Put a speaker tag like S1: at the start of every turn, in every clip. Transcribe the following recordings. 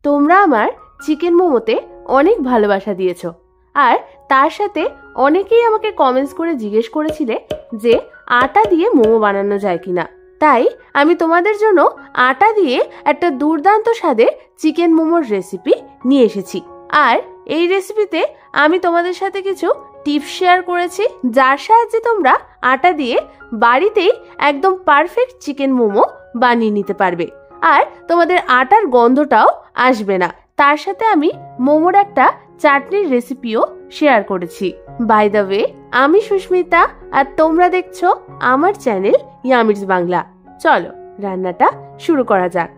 S1: তোমরা আমার চিকেন মোমোতে অনেক ভালোবাসা দিয়েছো, আর তার সাথে অনেকেই আমাকে কমেন্টস করে জিজ্ঞেস করেছিলে যে আটা দিয়ে মোমো বানানো যায় কিনা। তাই আমি তোমাদের জন্য আটা দিয়ে একটা দুর্দান্ত স্বাদের চিকেন মোমোর রেসিপি নিয়ে এসেছি। আর এই রেসিপিতে আমি তোমাদের সাথে কিছু টিপস শেয়ার করেছি, যার সাহায্যে তোমরা আটা দিয়ে বাড়িতেই একদম পারফেক্ট চিকেন মোমো বানিয়ে নিতে পারবে, আর তোমাদের আটার গন্ধটাও আসবে না। তার সাথে আমি মোমোর একটা চাটনির রেসিপিও শেয়ার করেছি। বাই দ্য ওয়ে, আমি সুস্মিতা আর তোমরা দেখছো আমার চ্যানেল ইয়ামিরস বাংলা। চলো রান্নাটা শুরু করা যাক।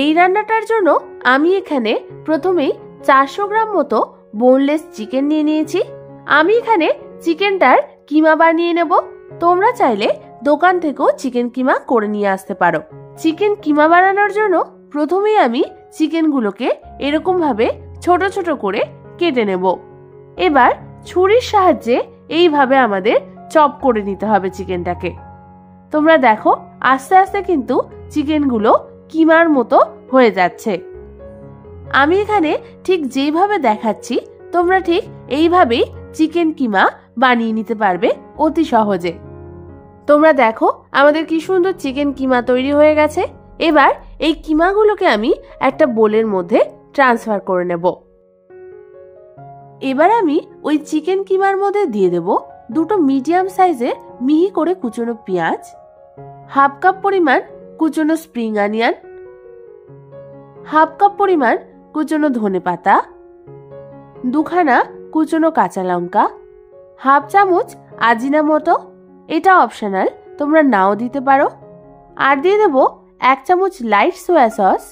S1: এই রান্নাটার জন্য আমি এখানে প্রথমেই 400 গ্রাম মতো বোনলেস চিকেন নিয়ে নিয়েছি। আমি এখানে চিকেনটার কিমা বানিয়ে নেব। তোমরা চাইলে দোকান থেকেও চিকেন কিমা করে নিয়ে আসতে পারো। চিকেন কিমা বানানোর জন্য প্রথমেই আমি চিকেনগুলোকে এরকম ভাবে ছোট ছোট করে কেটে নেব। এবার ছুরির সাহায্যে এইভাবে আমাদের চপ করে নিতে হবে চিকেনটাকে। তোমরা দেখো আস্তে আস্তে কিন্তু চিকেনগুলো কিমার মতো হয়ে যাচ্ছে। আমি এখানে ঠিক যেভাবে দেখাচ্ছি তোমরা ঠিক এইভাবেই চিকেন কিমা বানিয়ে নিতে পারবে অতি সহজে। তোমরা দেখো আমাদের কি সুন্দর চিকেন কিমা তৈরি হয়ে গেছে। এবার এই কিমাগুলোকে আমি একটা বোলের মধ্যে ট্রান্সফার করে নেব। এবার আমি ওই চিকেন কিমার মধ্যে দিয়ে দেব দুটো মিডিয়াম সাইজের মিহি করে কুচনো পেঁয়াজ, হাফ কাপ পরিমাণ কুচনো স্প্রিং অনিয়ন, হাফ কাপ পরিমাণ কুচনো ধনেপাতা, দুখানা কুচনো কাঁচা লঙ্কা, হাফ চামচ আজিনামোটো, এটা অপশনাল, তোমরা নাও দিতে পারো, আর দিয়ে দেব 1 চামচ লাইট সোয়া সস।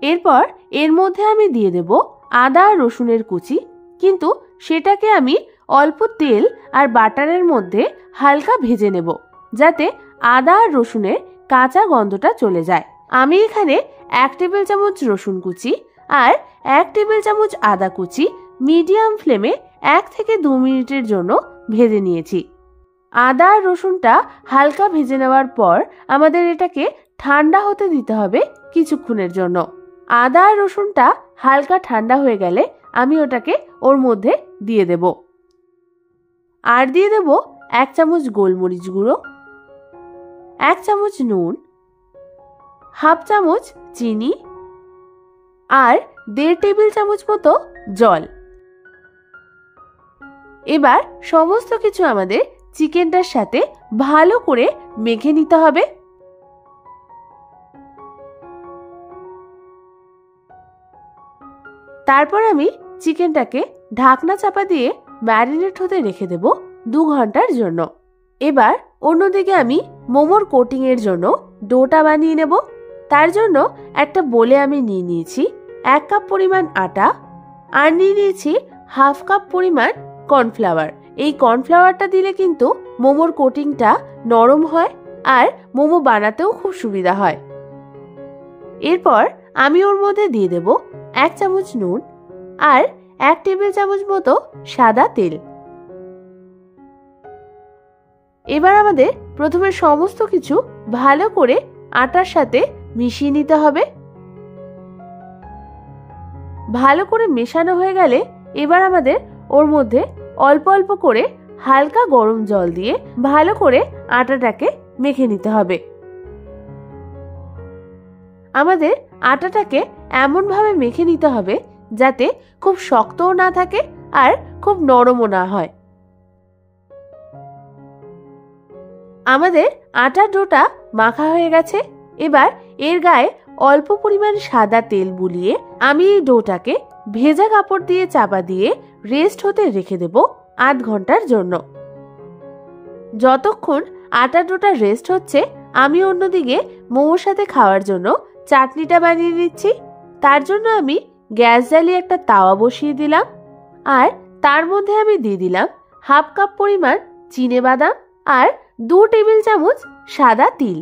S1: এরপর এর মধ্যে আমি দিয়ে দেব আদা আর রসুনের কুচি, কিন্তু সেটাকে আমি অল্প তেল আর বাটারের মধ্যে হালকা ভেজে নেব, যাতে আদা আর রসুনের কাঁচা গন্ধটা চলে যায়। আমি এখানে 1 টেবিল চামচ রসুন কুচি আর 1 টেবিল চামচ আদা কুচি মিডিয়াম ফ্লেমে 1 থেকে 2 মিনিটের জন্য ভেজে নিয়েছি। আদা আর রসুনটা হালকা ভেজে নেওয়ার পর আমাদের এটাকে ঠান্ডা হতে দিতে হবে কিছুক্ষণের জন্য। আদা আর রসুনটা হালকা ঠান্ডা হয়ে গেলে আমি ওটাকে ওর মধ্যে দিয়ে দেব। আর দিয়ে দেব 1 চামচ গোলমরিচ গুঁড়ো, 1 চামচ নুন, হাফ চামচ চিনি আর 1.5 টেবিল চামচ মতো জল। এবার সমস্ত কিছু আমাদের চিকেনটার সাথে ভালো করে মেখে নিতে হবে। তারপর আমি চিকেনটাকে ঢাকনা চাপা দিয়ে ম্যারিনেট হতে রেখে দেব 2 ঘন্টার জন্য। এবার অন্যদিকে আমি মোমোর কোটিং এর জন্য ডোটা বানিয়ে নেব। তার জন্য একটা বোলে আমি নিয়ে নিয়েছি 1 কাপ পরিমাণ আটা, আর নিয়ে নিয়েছি হাফ কাপ পরিমাণ কর্নফ্লাওয়ার। এই কর্নফ্লাওয়ারটা দিলে কিন্তু মোমোর কোটিংটা নরম হয় আর মোমো বানাতেও খুব সুবিধা হয়। এরপর আমি ওর মধ্যে দিয়ে দেব 1 চামচ নুন আর 1 টেবিল চামচ মতো সাদা তেল। এবার আমাদের প্রথমে সমস্ত কিছু ভালো করে আটার সাথে মিশিয়ে নিতে হবে। ভালো করে মেশানো হয়ে গেলে এবার আমাদের ওর মধ্যে অল্প অল্প করে হালকা গরম জল দিয়ে ভালো করে আটাটাকে মেখে নিতে হবে। আমাদের আটাটাকে এমন ভাবে মেখে নিতে হবে যাতে খুব শক্তও না থাকে আর খুব নরমও না হয়। আমাদের আটার ডোটা মাখা হয়ে গেছে। এবার এর গায়ে অল্প পরিমাণ সাদা তেল বুলিয়ে আমি এই ডোটাকে ভেজা কাপড় দিয়ে চাপা দিয়ে রেস্ট হতে রেখে দেব 8 ঘন্টার জন্য। যতক্ষণ আটার ডোটা রেস্ট হচ্ছে আমি অন্যদিকে মোমোর সাথে খাওয়ার জন্য চাটনিটা বানিয়ে নিচ্ছি। তার জন্য আমি গ্যাস জ্বালিয়ে একটা তাওয়া বসিয়ে দিলাম, আর তার মধ্যে আমি দিয়ে দিলাম হাফ কাপ পরিমাণ চিনেবাদাম আর 2 টেবিল চামচ সাদা তিল,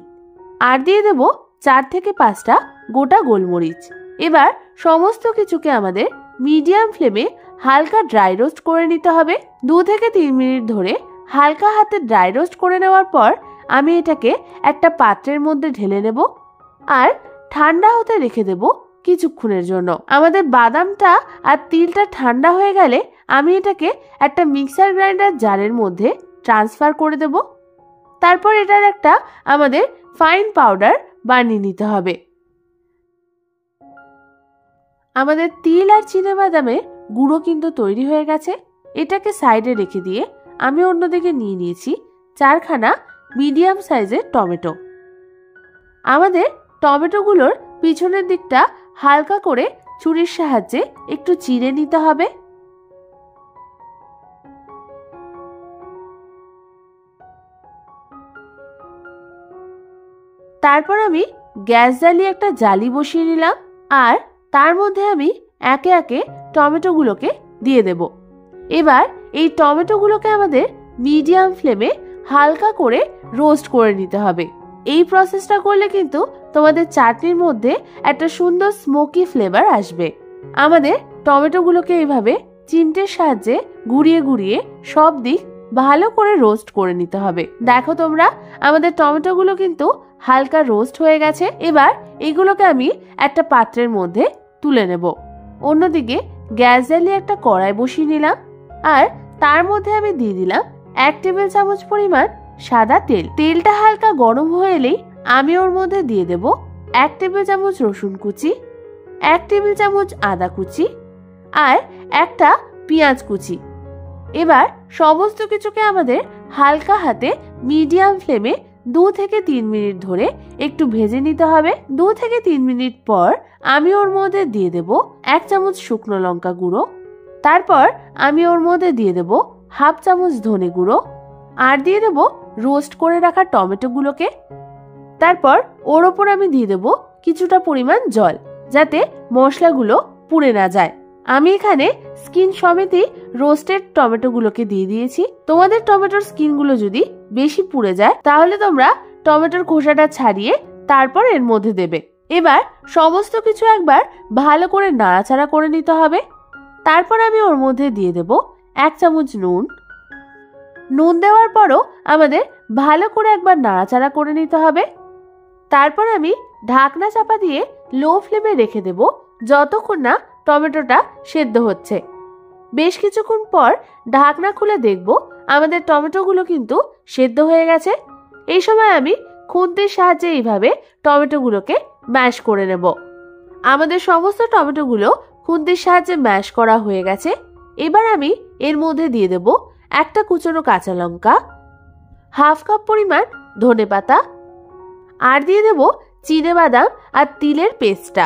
S1: আর দিয়ে দেব 4 থেকে 5টা গোটা গোলমরিচ। এবার সমস্ত কিছুকে আমাদের মিডিয়াম ফ্লেমে হালকা ড্রাই রোস্ট করে নিতে হবে। 2 থেকে 3 মিনিট ধরে হালকা হাতে ড্রাই রোস্ট করে নেওয়ার পর আমি এটাকে একটা পাত্রের মধ্যে ঢেলে নেব আর ঠান্ডা হতে রেখে দেব কিছুক্ষণের জন্য। আমাদের বাদামটা আর তিলটা ঠান্ডা হয়ে গেলে আমি এটাকে একটা মিক্সার গ্রাইন্ডার জারের মধ্যে ট্রান্সফার করে দেব। তারপর এটার একটা আমাদের ফাইন পাউডার বানিয়ে নিতে হবে। আমাদের তিল আর চিনেবাদামের গুঁড়ো কিন্তু তৈরি হয়ে গেছে। এটাকে সাইডে রেখে দিয়ে আমি অন্যদিকে নিয়ে নিয়েছি 4খানা মিডিয়াম সাইজের টমেটো। আমাদের টমেটোগুলোর পিছনের দিকটা হালকা করে ছুরির সাহায্যে একটু চিড়ে নিতে হবে। তারপর আমি গ্যাস জ্বালিয়ে একটা জালি বসিয়ে নিলাম আর তার মধ্যে আমি একে একে টমেটোগুলোকে দিয়ে দেব। এবার এই টমেটোগুলোকে আমাদের মিডিয়াম ফ্লেমে হালকা করে রোস্ট করে নিতে হবে। এই প্রসেসটা করলে কিন্তু তোমাদের চাটনির মধ্যে একটা সুন্দর স্মোকি ফ্লেভার আসবে। আমাদের টমেটোগুলোকে এইভাবে চিমটের সাহায্যে ঘুরিয়ে ঘুরিয়ে সব দিক ভালো করে রোস্ট করে নিতে হবে। দেখো তোমরা, আমাদের টমেটোগুলো কিন্তু হালকা রোস্ট হয়ে গেছে। এবার এগুলোকে আমি একটা পাত্রের মধ্যে তুলে নেব। অন্যদিকে গ্যাস জ্বালিয়ে একটা কড়াই বসিয়ে নিলাম আর তার মধ্যে আমি দিয়ে দিলাম 1 টেবিল চামচ পরিমাণ সাদা তেল। তেলটা হালকা গরম হয়ে এলেই আমি ওর মধ্যে দিয়ে দেব 1 টেবিল চামচ রসুন কুচি, 1 টেবিল চামচ আদা কুচি আর একটা পেঁয়াজ কুচি। এবার সমস্ত কিছুকে আমাদের হালকা হাতে মিডিয়াম ফ্লেমে 2 থেকে 3 মিনিট ধরে একটু ভেজে নিতে হবে। 2 থেকে 3 মিনিট পর আমি ওর মধ্যে দিয়ে দেব 1 চামচ শুকনো লঙ্কা গুঁড়ো। তারপর আমি ওর মধ্যে দিয়ে দেব 1/2 চামচ ধনে গুঁড়ো আর দিয়ে দেব রোস্ট করে রাখা টমেটোগুলোকে। তারপর ওর ওপর আমি দিয়ে দেব কিছুটা পরিমাণ জল, যাতে মশলাগুলো পুড়ে না যায়। আমি এখানে স্কিন সমেতই রোস্টেড টমেটোগুলোকে দিয়ে দিয়েছি। তোমাদের টমেটোর স্কিনগুলো যদি বেশি পুড়ে যায় তাহলে তোমরা টমেটোর খোসাটা ছাড়িয়ে তারপর এর মধ্যে দেবে। এবার সমস্ত কিছু একবার ভালো করে নাড়াচাড়া করে নিতে হবে। তারপর আমি ওর মধ্যে দিয়ে দেব 1 চামচ নুন। নুন দেওয়ার পরও আমাদের ভালো করে একবার নাড়াচাড়া করে নিতে হবে। তারপর আমি ঢাকনা চাপা দিয়ে লো ফ্লেমে রেখে দেব যতক্ষণ না টমেটোটা সেদ্ধ হচ্ছে। বেশ কিছুক্ষণ পর ঢাকনা খুলে দেখব আমাদের টমেটোগুলো কিন্তু সেদ্ধ হয়ে গেছে। এই সময় আমি খুন্তির সাহায্যে এইভাবে টমেটোগুলোকে ম্যাশ করে নেব। আমাদের সমস্ত টমেটোগুলো খুন্তির সাহায্যে ম্যাশ করা হয়ে গেছে। এবার আমি এর মধ্যে দিয়ে দেব একটা কুচনো কাঁচা লঙ্কা, 1/2 কাপ পরিমাণ ধনেপাতা আর দিয়ে দেব চিনেবাদাম আর তিলের পেস্টটা।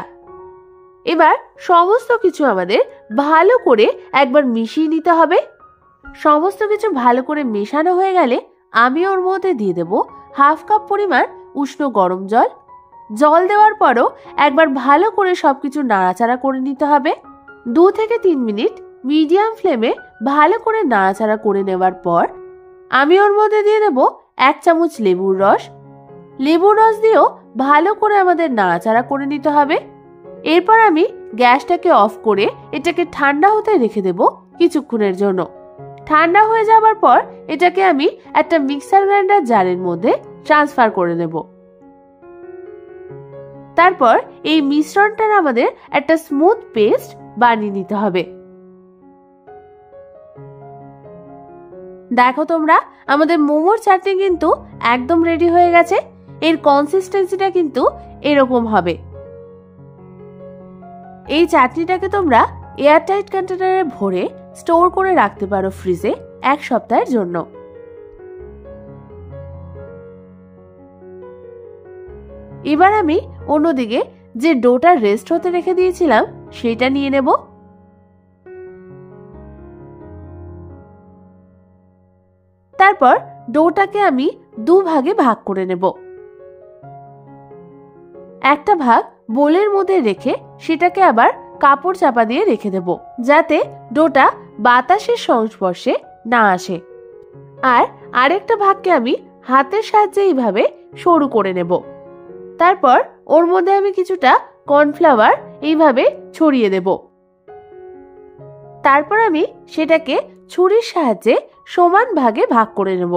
S1: এবার সমস্ত কিছু আমাদের ভালো করে একবার মিশিয়ে নিতে হবে। সমস্ত কিছু ভালো করে মেশানো হয়ে গেলে আমি ওর মধ্যে দিয়ে দেব 1/2 কাপ পরিমাণ উষ্ণ গরম জল। জল দেওয়ার পরও একবার ভালো করে সবকিছু নাড়াচাড়া করে নিতে হবে। 2 থেকে 3 মিনিট মিডিয়াম ফ্লেমে ভালো করে নাড়াচাড়া করে নেওয়ার পর আমি ওর মধ্যে দিয়ে দেব 1 চামচ লেবুর রস। লেবুর রস দিয়েও ভালো করে আমাদের নাড়াচাড়া করে নিতে হবে। এরপর আমি গ্যাসটাকে অফ করে এটাকে ঠান্ডা হতে রেখে দেব কিছুক্ষণের জন্য। ঠান্ডা হয়ে যাবার পর এটাকে আমি একটা মিক্সার গ্রাইন্ডার জারের মধ্যে ট্রান্সফার করে নেব। তারপর এই মিশ্রণটার আমাদের একটা স্মুথ পেস্ট বানিয়ে নিতে হবে। দেখো তোমরা, আমাদের মোমোর চাটনি কিন্তু একদম রেডি হয়ে গেছে। এর কনসিস্টেন্সিটা কিন্তু এরকম হবে। এই চাটনিটাকে তোমরা এয়ারটাইট কন্টেনারে ভরে স্টোর করে রাখতে পারো ফ্রিজে 1 সপ্তাহের জন্য। এবার আমি অন্যদিকে যে ডোটা রেস্ট হতে রেখে দিয়েছিলাম সেটা নিয়ে নেব। তারপর ডোটাকে আমি 2 ভাগে ভাগ করে নেব। একটা ভাগ বোলের মধ্যে রেখে সেটাকে আবার কাপড় চাপা দিয়ে রেখে দেব, যাতে ডোটা বাতাসের সংস্পর্শে না আসে। আর আরেকটা ভাগকে আমি হাতের সাহায্যে এইভাবে সরু করে নেব। তারপর ওর মধ্যে আমি কিছুটা কর্নফ্লাওয়ার এইভাবে ছড়িয়ে দেব। তারপর আমি সেটাকে ছুরির সাহায্যে সমান ভাগে ভাগ করে নেব।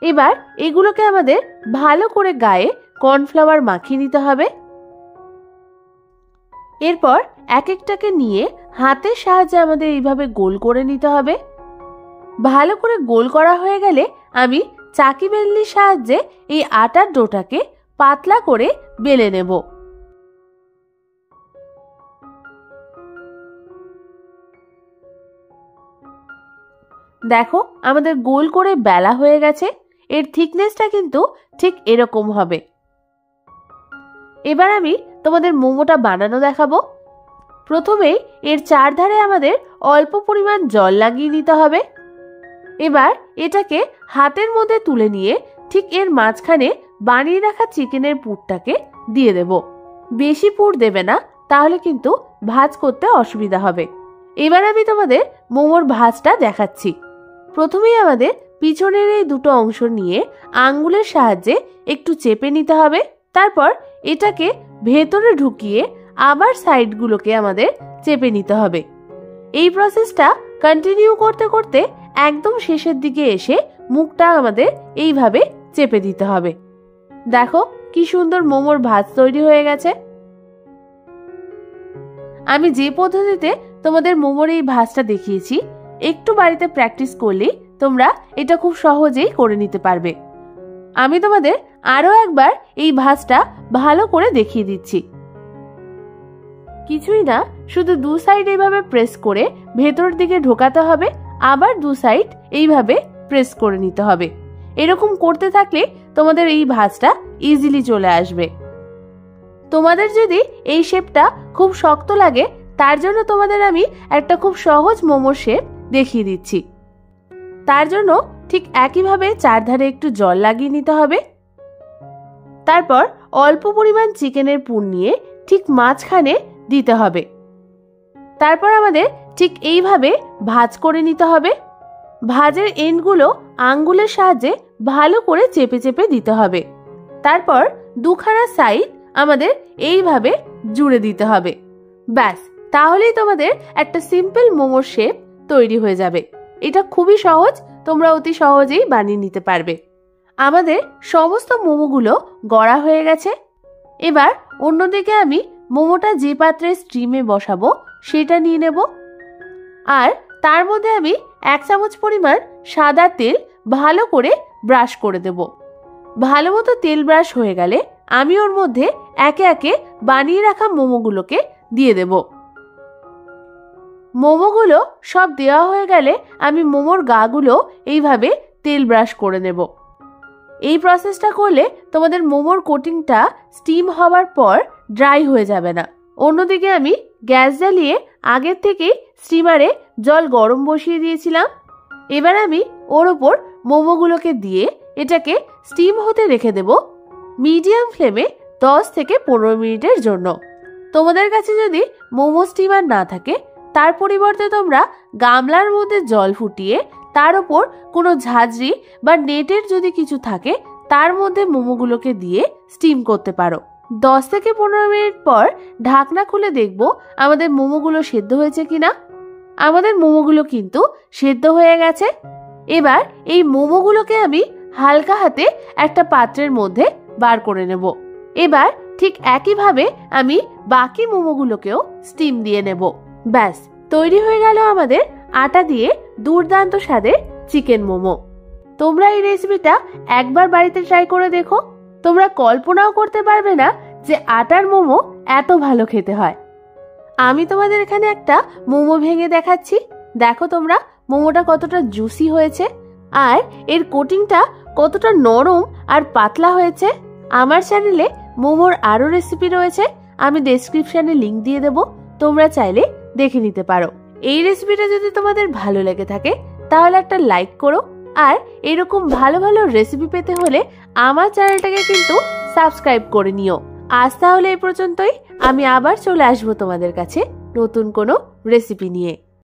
S1: এবার এগুলোকে আমাদের ভালো করে গায়ে কর্নফ্লাওয়ার মাখিয়ে নিতে হবে। এরপর এক একটাকে নিয়ে হাতের সাহায্যে আমাদের এইভাবে গোল করে নিতে হবে। ভালো করে গোল করা হয়ে গেলে আমি চাকি বেলনির সাহায্যে এই আটার ডোটাকে পাতলা করে বেলে নেব। দেখো আমাদের গোল করে বেলা হয়ে গেছে। এর থিকনেসটা কিন্তু ঠিক এরকম হবে। এবার আমি তোমাদের মোমোটা বানানো দেখাবো। প্রথমেই এর চারধারে আমাদের অল্প পরিমাণ জল লাগিয়ে নিতে হবে। এবার এটাকে হাতের মধ্যে তুলে নিয়ে ঠিক এর মাঝখানে বানিয়ে রাখা চিকেনের পুরটাকে দিয়ে দেব। বেশি পুর দেবে না, তাহলে কিন্তু ভাজ করতে অসুবিধা হবে। এবার আমি তোমাদের মোমোর ভাজটা দেখাচ্ছি। প্রথমেই আমাদের পিছনের এই দুটো অংশ নিয়ে আঙ্গুলের সাহায্যে একটু চেপে নিতে হবে। তারপর এটাকে ভেতরে ঢুকিয়ে আবার সাইডগুলোকে আমাদের চেপে নিতে হবে। এই প্রসেসটা কন্টিনিউ করতে করতে একদম শেষের দিকে এসে মুখটা আমাদের এইভাবে চেপে দিতে হবে। দেখো কি সুন্দর মোমোর ভাজ তৈরি হয়ে গেছে। আমি যে পদ্ধতিতে তোমাদের মোমোর এই ভাজটা দেখিয়েছি, একটু বাড়িতে প্র্যাকটিস করলেই তোমরা এটা খুব সহজেই করে নিতে পারবে। আমি তোমাদের আরো একবার এই ভাজটা ভালো করে দেখিয়ে দিচ্ছি। কিছুই না, শুধু দু সাইড এইভাবে প্রেস করে ভেতর দিকে ঢোকাতে হবে, আবার দু সাইড এইভাবে প্রেস করে নিতে হবে। এরকম করতে থাকলে তোমাদের এই ভাজটা ইজিলি চলে আসবে। তোমাদের যদি এই শেপটা খুব শক্ত লাগে, তার জন্য তোমাদের আমি একটা খুব সহজ মোমোর শেপ দেখিয়ে দিচ্ছি। তার জন্য ঠিক একইভাবে চারধারে একটু জল লাগিয়ে নিতে হবে। তারপর অল্প পরিমাণ চিকেনের পুর নিয়ে ঠিক মাঝখানে দিতে হবে। তারপর আমাদের ঠিক এইভাবে ভাজ করে নিতে হবে। ভাজের এন্ডগুলো আঙ্গুলের সাহায্যে ভালো করে চেপে চেপে দিতে হবে। তারপর দুখানা সাইড আমাদের এইভাবে জুড়ে দিতে হবে। ব্যাস, তাহলেই তোমাদের একটা সিম্পল মোমোর শেপ তৈরি হয়ে যাবে। এটা খুবই সহজ, তোমরা অতি সহজেই বানিয়ে নিতে পারবে। আমাদের সমস্ত মোমোগুলো গড়া হয়ে গেছে। এবার অন্যদিকে আমি মোমোটা যে পাত্রে স্টিমে বসাবো সেটা নিয়ে নেব। আর তার মধ্যে আমি 1 চামচ পরিমাণ সাদা তেল ভালো করে ব্রাশ করে দেব। ভালো মতো তেল ব্রাশ হয়ে গেলে আমি ওর মধ্যে একে একে বানিয়ে রাখা মোমোগুলোকে দিয়ে দেব। মোমোগুলো সব দেওয়া হয়ে গেলে আমি মোমোর গাগুলো এইভাবে তেল ব্রাশ করে নেব। এই প্রসেসটা করলে তোমাদের মোমোর কোটিংটা স্টিম হওয়ার পর ড্রাই হয়ে যাবে না। অন্যদিকে আমি গ্যাস জ্বালিয়ে আগের থেকেই স্টিমারে জল গরম বসিয়ে দিয়েছিলাম। এবার আমি ওর ওপর মোমোগুলোকে দিয়ে এটাকে স্টিম হতে রেখে দেব মিডিয়াম ফ্লেমে 10 থেকে 15 মিনিটের জন্য। তোমাদের কাছে যদি মোমো স্টিমার না থাকে, তার পরিবর্তে তোমরা গামলার মধ্যে জল ফুটিয়ে তার উপর কোনো ঝাঁঝরি বা নেটের যদি কিছু থাকে তার মধ্যে মোমোগুলোকে দিয়ে স্টিম করতে পারো। 10 থেকে 15 মিনিট পর ঢাকনা খুলে দেখব আমাদের মোমোগুলো সেদ্ধ হয়েছে কিনা। আমাদের মোমোগুলো কিন্তু সেদ্ধ হয়ে গেছে। এবার এই মোমোগুলোকে আমি হালকা হাতে একটা পাত্রের মধ্যে বার করে নেব। এবার ঠিক একইভাবে আমি বাকি মোমোগুলোকেও স্টিম দিয়ে নেব। ব্যাস, তৈরি হয়ে গেল আমাদের আটা দিয়ে দুর্দান্ত স্বাদের চিকেন মোমো। তোমরা এই রেসিপিটা একবার বাড়িতে ট্রাই করে দেখো। তোমরা কল্পনাও করতে পারবে না যে আটার মোমো এত ভালো খেতে হয়। আমি তোমাদের এখানে একটা মোমো ভেঙে দেখাচ্ছি। দেখো তোমরা মোমোটা কতটা জুসি হয়েছে আর এর কোটিংটা কতটা নরম আর পাতলা হয়েছে। আমার চ্যানেলে মোমোর আরো রেসিপি রয়েছে, আমি ডেসক্রিপশনে লিংক দিয়ে দেব, তোমরা চাইলে দেখে নিতে পারো। এই রেসিপিটা যদি তোমাদের ভালো লেগে থাকে তাহলে একটা লাইক করো। আর এরকম ভালো ভালো রেসিপি পেতে হলে আমার চ্যানেলটাকে কিন্তু সাবস্ক্রাইব করে নিও। আজ তাহলে এই পর্যন্তই। আমি আবার চলে আসবো তোমাদের কাছে নতুন কোনো রেসিপি নিয়ে।